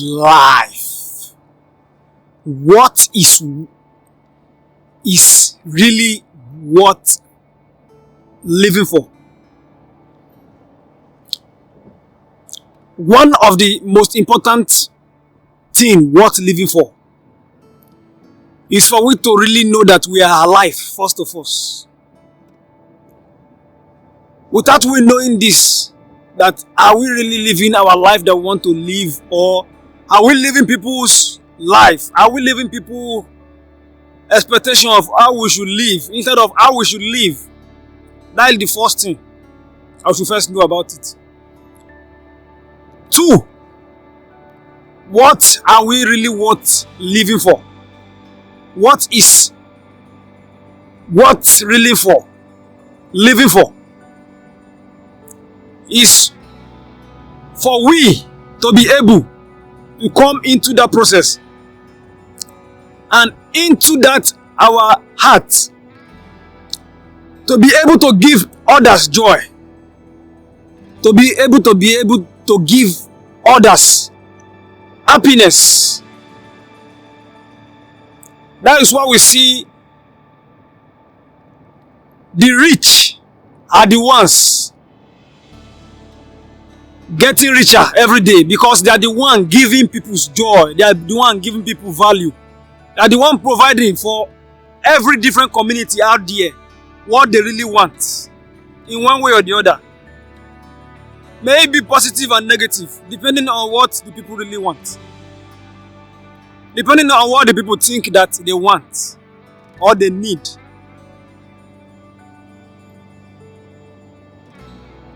life. What is really worth living for? One of the most important thing worth living for is for we to really know that we are alive, first of all. Without we knowing this, that are we really living our life that we want to live, or are we living people's life? Are we living people's expectation of how we should live instead of how we should live? That is the first thing I should first know about it. 2, what are we really worth living for? What is worth really for living for? Is for we to be able to come into that process and into that our heart, to be able to give others joy, to be able to give others happiness. That is why we see the rich are the ones getting richer every day, because they are the one giving people joy, they are the one giving people value, they are the one providing for every different community out there what they really want in one way or the other. May it be positive and negative, depending on what the people really want, depending on what the people think that they want or they need.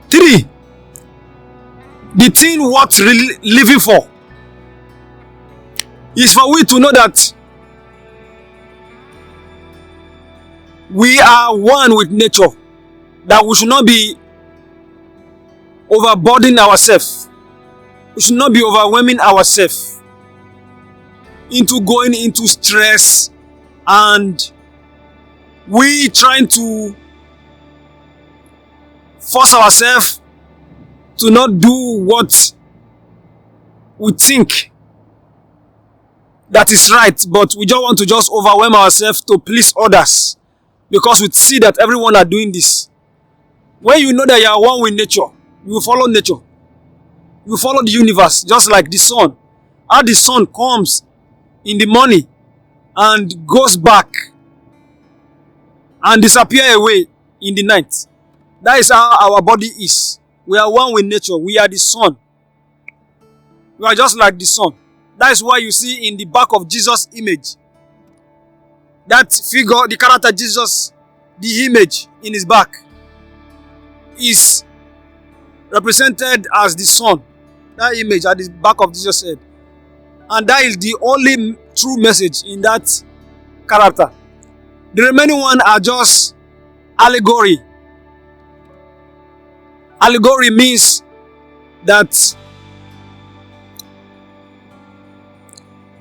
3, the thing worth really living for is for we to know that we are one with nature, that we should not be overburdening ourselves, we should not be overwhelming ourselves into going into stress and we trying to force ourselves to not do what we think that is right, but we just want to just overwhelm ourselves to please others because we see that everyone are doing this. When you know that you are one with nature, you will follow nature. You will follow the universe, just like the sun. How the sun comes in the morning and goes back and disappear away in the night. That is how our body is. We are one with nature. We are the sun. We are just like the sun. That is why you see in the back of Jesus' image, that figure, the character Jesus, the image in his back is represented as the sun. That image at the back of Jesus' head. And that is the only true message in that character. The remaining one are just allegory. Allegory means that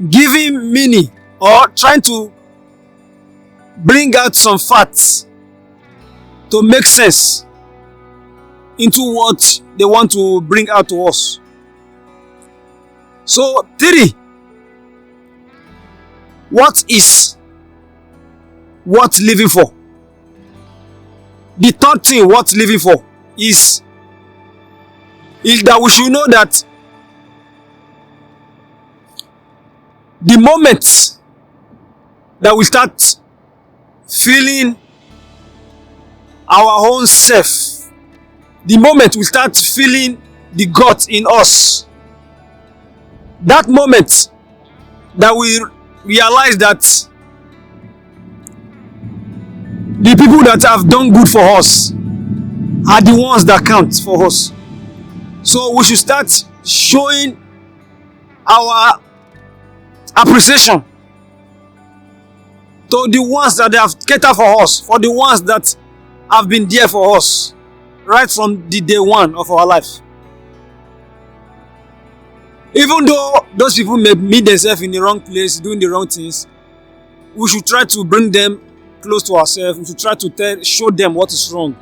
giving meaning or trying to bring out some facts to make sense into what they want to bring out to us. So 3, what is worth living for? The third thing worth living for is that we should know that the moment that we start feeling our own self, the moment we start feeling the God in us, that moment that we realize that the people that have done good for us are the ones that count for us. So we should start showing our appreciation to the ones that have catered for us, for the ones that have been there for us right from the day one of our life. Even though those people may meet themselves in the wrong place, doing the wrong things, we should try to bring them close to ourselves. We should try to show them what is wrong.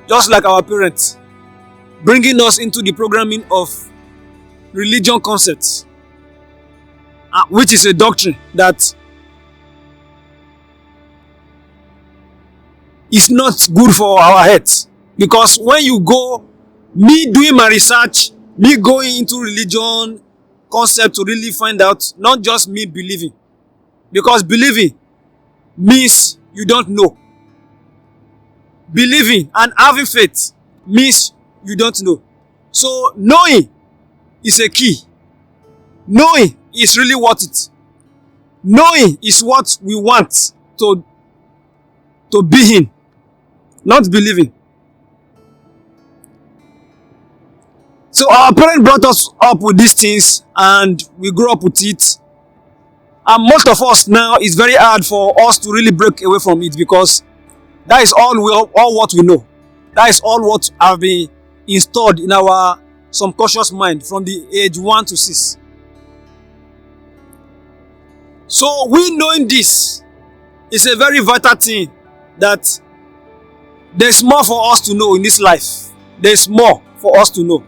Just like our parents, bringing us into the programming of religion concepts. which is a doctrine that is not good for our heads. Because when you go, me doing my research, me going into religion concept to really find out, not just me believing. Because believing means you don't know. Believing and having faith means you don't know. So knowing is a key. Knowing is really worth it. Knowing is what we want to be in, not believing. So our parents brought us up with these things and we grew up with it. And most of us now, it's very hard for us to really break away from it, because that is all what we know. That is all what have been installed in our subconscious mind from the age 1 to 6. So we knowing this is a very vital thing, that there's more for us to know in this life. There's more for us to know.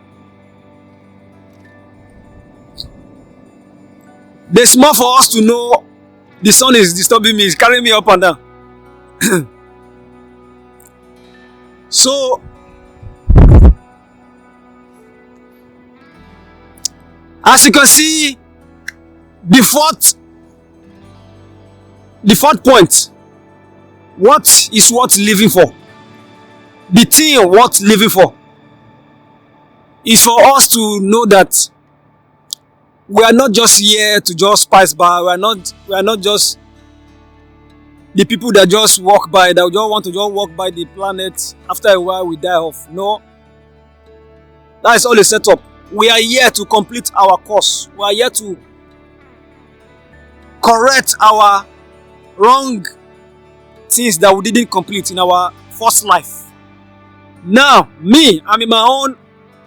There's more for us to know. The sun is disturbing me, it's carrying me up and down. So, as you can see, the fourth point, what is worth living for? The thing worth living for is for us to know that we are not just here to just pass by. We are not just the people that just walk by, that just want to just walk by the planet. After a while, we die off. No, that is all a setup. We are here to complete our course. We are here to correct our wrong things that we didn't complete in our first life. Now, me, I'm in my own.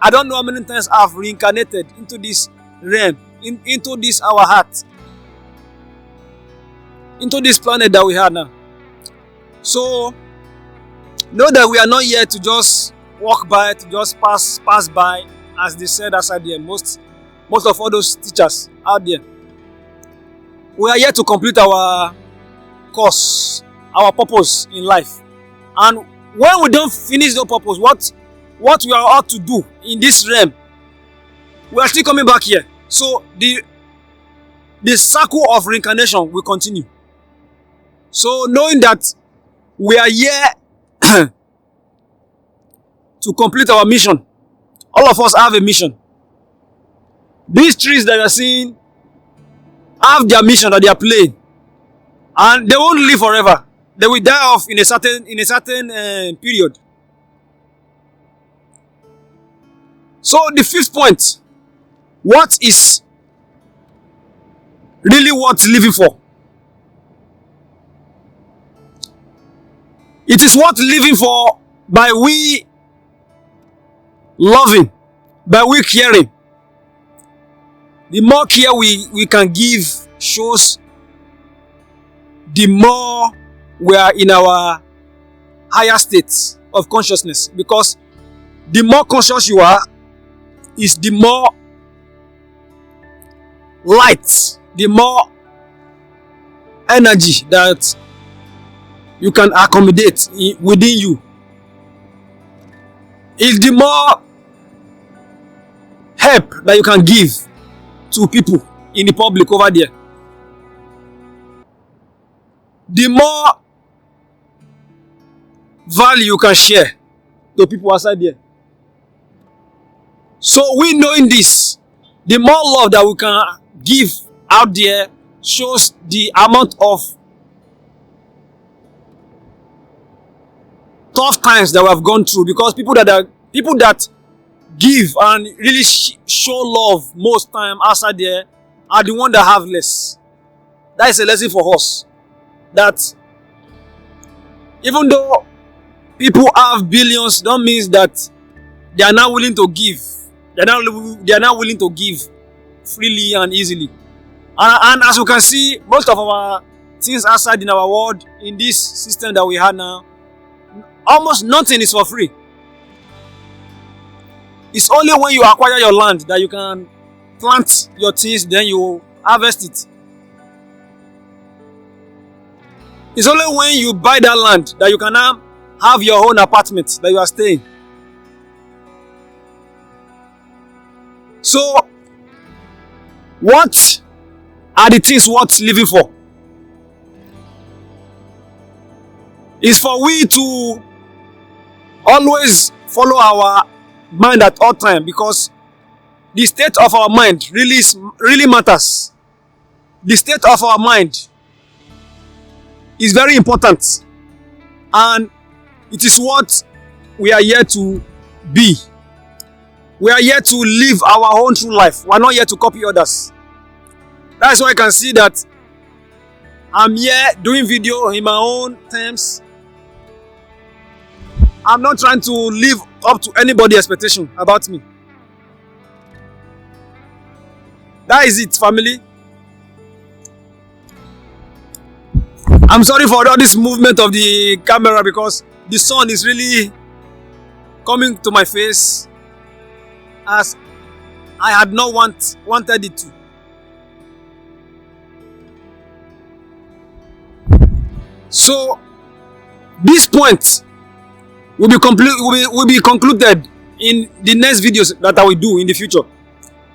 I don't know how many times I've reincarnated into this realm, into this our heart, into this planet that we have now. So know that we are not here to just walk by, to just pass by, as they said outside there. Most of all those teachers out there. We are here to complete our course, our purpose in life. And when we don't finish the purpose, what we are ought to do in this realm, we are still coming back here. So the circle of reincarnation will continue. So knowing that we are here to complete our mission. All of us have a mission. These trees that you are seeing have their mission that they are playing. And they won't live forever. They will die off in a certain period. So the fifth point, what is really worth living for? It is worth living for by we loving, by we caring. The more care we can give shows the more we are in our higher states of consciousness. Because the more conscious you are, is the more light, the more energy that you can accommodate within you. Is the more help that you can give to people in the public over there. The more value you can share to people outside there. So we knowing this, the more love that we can give out there shows the amount of tough times that we have gone through. Because people that give and really show love most time outside there are the ones that have less. That is a lesson for us. That even though people have billions, don't mean that they are not willing to give. They are not willing to give freely and easily. And as you can see, most of our things outside in our world, in this system that we have now, almost nothing is for free. It's only when you acquire your land that you can plant your things, then you harvest it. It's only when you buy that land that you can now have your own apartment that you are staying. So, what are the things worth living for? It's for we to always follow our mind at all time, because the state of our mind really matters. The state of our mind is very important, and it is what we are here to be. We are here to live our own true life. We are not here to copy others. That's why I can see that I'm here doing video in my own terms. I'm not trying to live up to anybody's expectation about me. That is it, family. I'm sorry for all this movement of the camera because the sun is really coming to my face as I had not wanted it to. So this point will be concluded in the next videos that I will do in the future.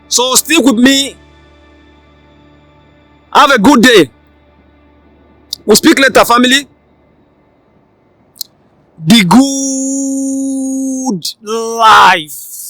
So stick with me. Have a good day. We'll speak later, family. The good life.